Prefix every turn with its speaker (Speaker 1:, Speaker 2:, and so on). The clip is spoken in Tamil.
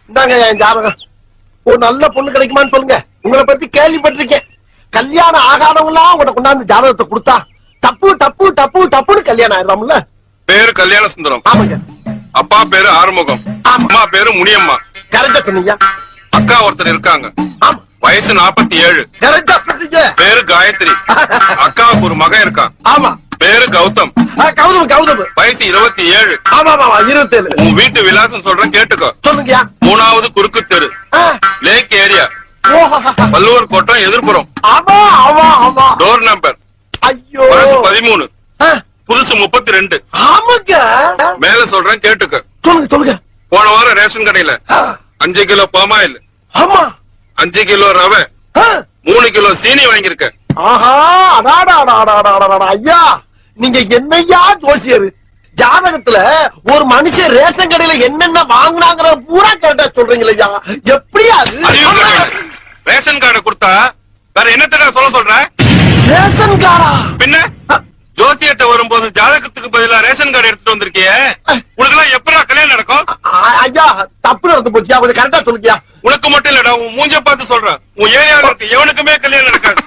Speaker 1: இந்தாங்க என் ஜாதகம். ஒரு நல்ல பொண்ணு கிடைக்குமான்னு சொல்லுங்க. உங்களை பத்தி கேள்விப்பட்டிருக்கேன். கல்யாணம் ஆகாதவங்களாம் உங்கள்ட்ட கொண்டாந்து ஜாதகத்தை கொடுத்தா டப்பு டப்பு டப்பு டப்புன்னு கல்யாணம் ஆயிடுறாம்ல.
Speaker 2: பேரு கல்யாண சுந்தரம்.
Speaker 1: ஆமாங்க.
Speaker 2: அப்பா பேரு ஆறுமுகம். அம்மா பேரு முனியம்மா.
Speaker 1: கரெக்டா சொன்னீங்க.
Speaker 2: அக்கா ஒருத்தர் இருக்காங்க. வயசு 47.
Speaker 1: கரெக்டா சொன்னீங்க.
Speaker 2: பேரு காயத்ரி. அக்காவுக்கு ஒரு மகன் இருக்கான்.
Speaker 1: ஆமா.
Speaker 2: பேரு கௌதம்.
Speaker 1: கௌதம் கௌதம்.
Speaker 2: வயசு 27.
Speaker 1: ஆமா ஆமா 27.
Speaker 2: உன் வீட்டு விலாசம் சொல்றேன் கேட்டுக்கோ.
Speaker 1: சொல்லுங்க.
Speaker 2: 3வது குறுக்கு தெரு, லேக் ஏரியா, வள்ளுவர் கோட்டம் எதிர்ப்புறம்.
Speaker 1: ஆமா ஆமா ஆமா.
Speaker 2: Door number.
Speaker 1: ஐயோ.
Speaker 2: வயசு 13. புதுசு 32.
Speaker 1: ஆமாங்க.
Speaker 2: மேல சொல்றேன் கேட்டுக்க.
Speaker 1: சொல்லுங்க சொல்லுங்க.
Speaker 2: போன வாரம் ரேஷன் கடையில 5 கிலோ பாமாயில்,
Speaker 1: ஆமா
Speaker 2: 5 கிலோ ரவை, 3 கிலோ சீனி வாங்கியிருக்க.
Speaker 1: ஆஹா அடாடா ஐயா, நீங்க என்னையா ஜோசியர்? ஜாதகத்துல ஒரு மனுஷன் ரேஷன் கடையில என்னென்ன வாங்கினாங்கிற பூரா கரெக்டா சொல்றீங்களா? எப்படியா
Speaker 2: ரேஷன் கார்டு கொடுத்தா வேற என்னத்தடா சொல்ற?
Speaker 1: ரேஷன் கார்டா?
Speaker 2: பின்ன ஜோசியர்ட்ட வரும்போது ஜாதகத்துக்கு பதிலா ரேஷன் கார்டு எடுத்துட்டு வந்திருக்கியே, உனக்கு எல்லாம் எப்படா கல்யாணம் நடக்கும்?
Speaker 1: ஐயா தப்பு நடந்து போச்சியா, கொஞ்சம் கரெக்டா சொல்லுக்கியா.
Speaker 2: உனக்கு மட்டும் இல்லடா, உன் மூஞ்ச பார்த்து சொல்றேன், உன் ஏரியாவுக்கு எவனுக்குமே கல்யாணம் நடக்காது.